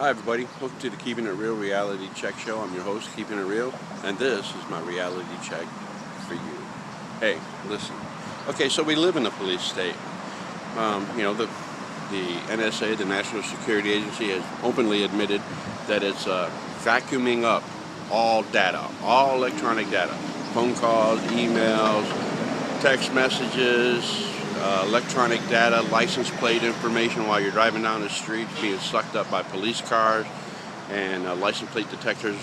Hi everybody, welcome to the Keeping It Real Reality Check Show. I'm your host, Keeping It Real, and this is my reality check for you. Hey, listen. Okay, so we live in a police state. The NSA, the National Security Agency, has openly admitted that it's vacuuming up all data, all electronic data, phone calls, emails, text messages, electronic data, license plate information while you're driving down the street being sucked up by police cars, and license plate detectors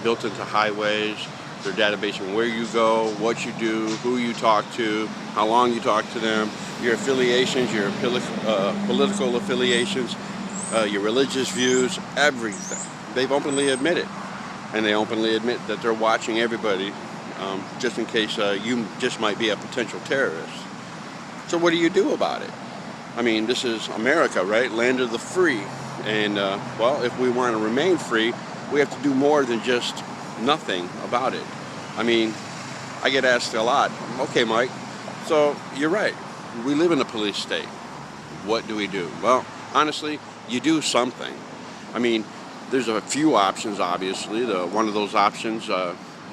built into highways, their database on where you go, what you do, who you talk to, how long you talk to them, your affiliations, your political affiliations, your religious views, everything. They've openly admitted, and they openly admit that they're watching everybody just in case you just might be a potential terrorist. So what do you do about it? I mean, this is America, right? Land of the free. And, well, if we want to remain free, we have to do more than just nothing about it. I mean, I get asked a lot, okay, Mike, so you're right. We live in a police state. What do we do? Well, honestly, you do something. I mean, there's a few options, obviously. One of those options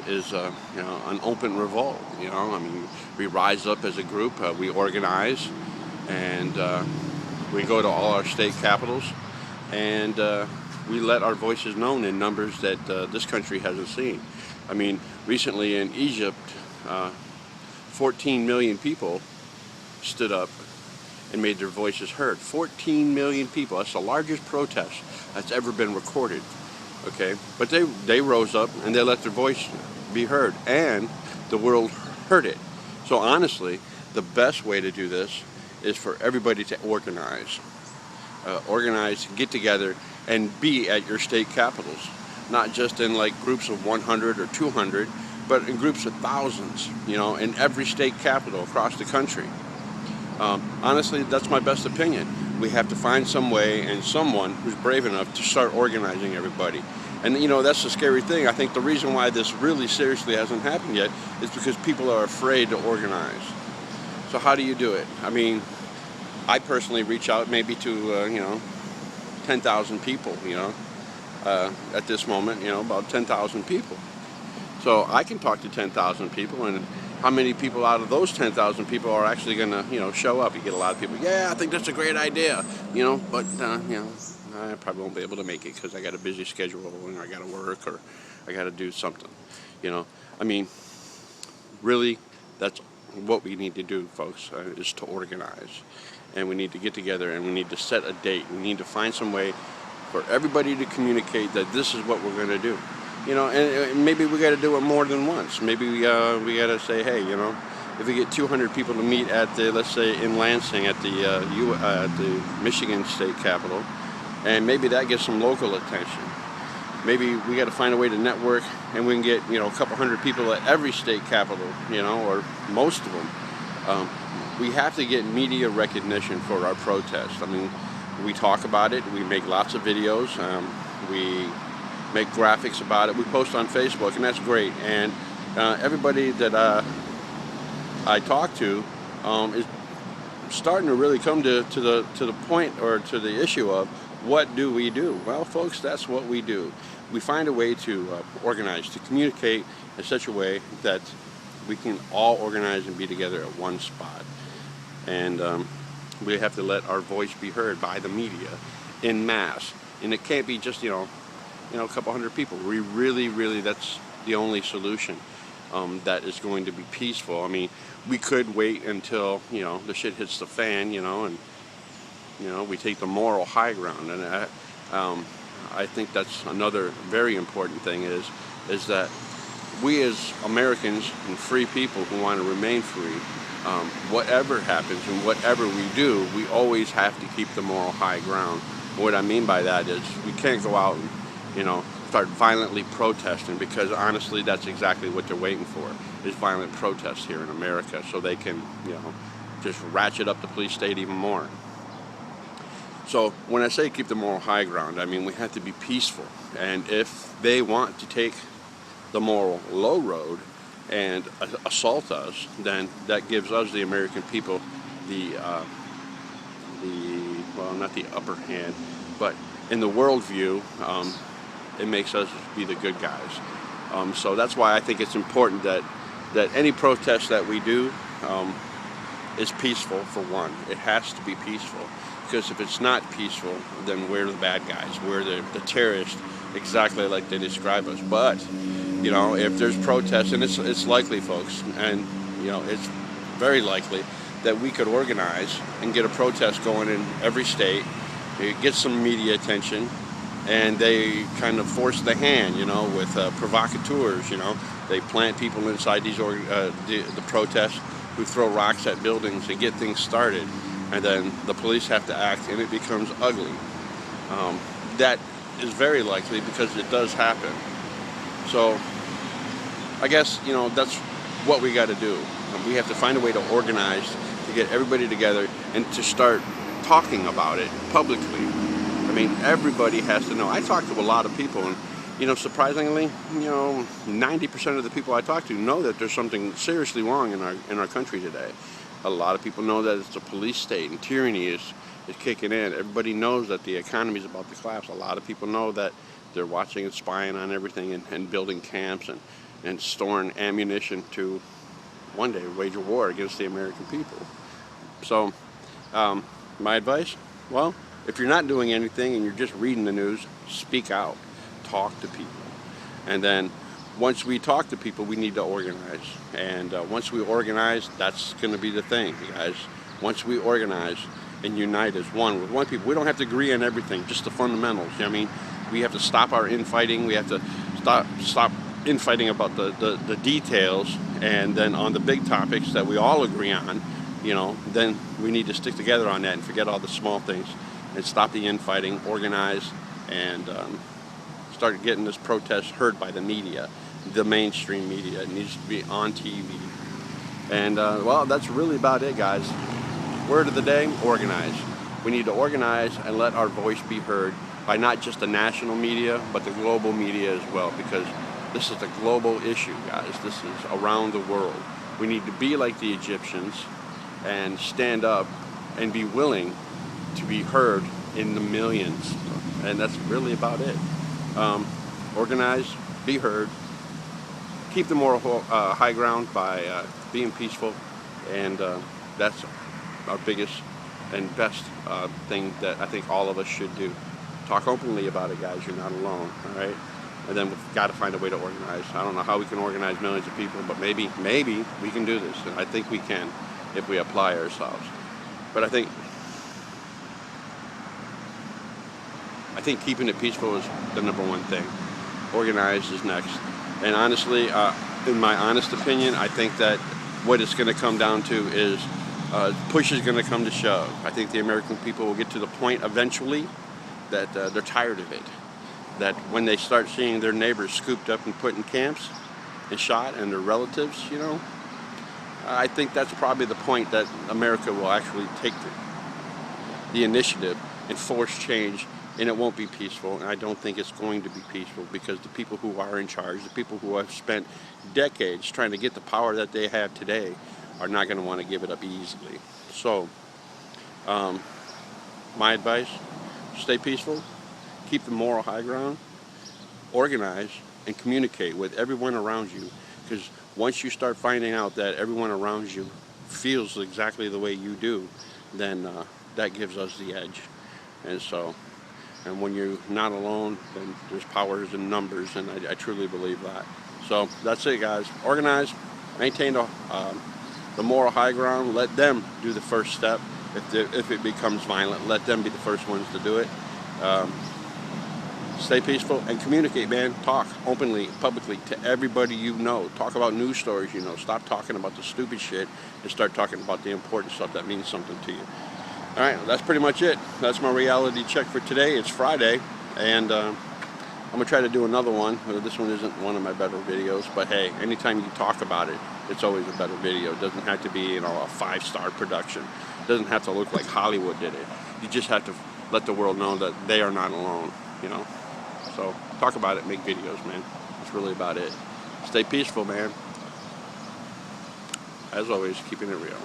is an open revolt. I mean, we rise up as a group, we organize, and we go to all our state capitals, and we let our voices known in numbers that this country hasn't seen. I mean, recently in Egypt, 14 million people stood up and made their voices heard. 14 million people. That's the largest protest that's ever been recorded. Okay, but they rose up and they let their voice be heard, and the world heard it. So honestly, the best way to do this is for everybody to organize, get together, and be at your state capitals, not just in like groups of 100 or 200, but in groups of thousands. In every state capital across the country. Honestly, that's my best opinion. We have to find some way and someone who's brave enough to start organizing everybody. And that's the scary thing. I think the reason why this really seriously hasn't happened yet is because people are afraid to organize. So how do you do it? I mean, I personally reach out maybe to 10,000 people, at this moment, about 10,000 people. So I can talk to 10,000 people, and how many people out of those 10,000 people are actually going to, show up? You get a lot of people, yeah, I think that's a great idea, but, I probably won't be able to make it because I got a busy schedule, and I got to work, or I got to do something, I mean, really, that's what we need to do, folks, is to organize. And we need to get together, and we need to set a date. We need to find some way for everybody to communicate that this is what we're going to do. And maybe we got to do it more than once. Maybe we got to say, hey, if we get 200 people to meet at let's say in Lansing at the Michigan State Capitol, and maybe that gets some local attention. Maybe we got to find a way to network, and we can get a couple hundred people at every state capitol, or most of them. We have to get media recognition for our protest. I mean, we talk about it. We make lots of videos. We make graphics about it. We post on Facebook, and that's great. And everybody that I talk to is starting to really come to the point, or to the issue of what do we do? Well, folks, that's what we do. We find a way to organize, to communicate in such a way that we can all organize and be together at one spot. And we have to let our voice be heard by the media in mass. And it can't be just, a couple hundred people. We really, that's the only solution that is going to be peaceful. I mean, we could wait until, the shit hits the fan, and, we take the moral high ground. And I think that's another very important thing is that we as Americans and free people who want to remain free, whatever happens and whatever we do, we always have to keep the moral high ground. What I mean by that is we can't go out and, start violently protesting, because honestly that's exactly what they're waiting for, is violent protests here in America, so they can, just ratchet up the police state even more. So when I say keep the moral high ground, I mean we have to be peaceful. And if they want to take the moral low road and assault us, then that gives us, the American people, the well, not the upper hand, but in the worldview, it makes us be the good guys. So that's why I think it's important that any protest that we do is peaceful. For one, it has to be peaceful, because if it's not peaceful, then we're the bad guys. We're the terrorists, exactly like they describe us. But you know, if there's protests, and it's likely, folks, and you know, it's very likely that we could organize and get a protest going in every state, get some media attention, and they kind of force the hand, you know, with provocateurs. You know, they plant people inside these the protests who throw rocks at buildings and get things started, and then the police have to act, and it becomes ugly. That is very likely, because it does happen. So I guess, you know, that's what we got to do. We have to find a way to organize, to get everybody together, and to start talking about it publicly. I mean, everybody has to know. I talk to a lot of people, and you know, surprisingly, you know, 90% of the people I talk to know that there's something seriously wrong in our country today. A lot of people know that it's a police state and tyranny is kicking in. Everybody knows that the economy is about to collapse. A lot of people know that they're watching and spying on everything, and building camps and storing ammunition to one day wage a war against the American people. So my advice, well, if you're not doing anything and you're just reading the news, speak out. Talk to people. And then once we talk to people, we need to organize. And once we organize, that's going to be the thing, guys. Once we organize and unite as one, with one people, we don't have to agree on everything, just the fundamentals. You know what I mean? We have to stop our infighting. We have to stop infighting about the details. And then on the big topics that we all agree on, you know, then we need to stick together on that and forget all the small things and stop the infighting, organize, and start getting this protest heard by the media, the mainstream media. It needs to be on TV. And well, that's really about it, guys. Word of the day, organize. We need to organize and let our voice be heard by not just the national media, but the global media as well, because this is a global issue, guys. This is around the world. We need to be like the Egyptians and stand up and be willing to be heard in the millions. And that's really about it. Organize, be heard, keep the moral high ground by being peaceful, and that's our biggest and best thing that I think all of us should do. Talk openly about it, guys. You're not alone, all right? And then we've got to find a way to organize. I don't know how we can organize millions of people, but maybe we can do this, and I think we can if we apply ourselves. But I think keeping it peaceful is the number one thing. Organize is next. And honestly, in my honest opinion, I think that what it's going to come down to is push is going to come to shove. I think the American people will get to the point eventually that they're tired of it. That when they start seeing their neighbors scooped up and put in camps and shot, and their relatives, you know, I think that's probably the point that America will actually take the initiative and force change. And it won't be peaceful, and I don't think it's going to be peaceful, because the people who are in charge, the people who have spent decades trying to get the power that they have today, are not going to want to give it up easily. So, my advice, stay peaceful, keep the moral high ground, organize, and communicate with everyone around you, because once you start finding out that everyone around you feels exactly the way you do, then that gives us the edge. And when you're not alone, then there's powers in numbers, and I truly believe that. So that's it, guys. Organize, maintain the moral high ground. Let them do the first step. If it becomes violent, let them be the first ones to do it. Stay peaceful and communicate, man. Talk openly, publicly to everybody you know. Talk about news stories you know. Stop talking about the stupid shit and start talking about the important stuff that means something to you. All right, that's pretty much it. That's my reality check for today. It's Friday, and I'm going to try to do another one. This one isn't one of my better videos, but hey, anytime you talk about it, it's always a better video. It doesn't have to be, you know, a 5-star production. It doesn't have to look like Hollywood did it. You just have to let the world know that they are not alone, you know. So talk about it, make videos, man. That's really about it. Stay peaceful, man. As always, keeping it real.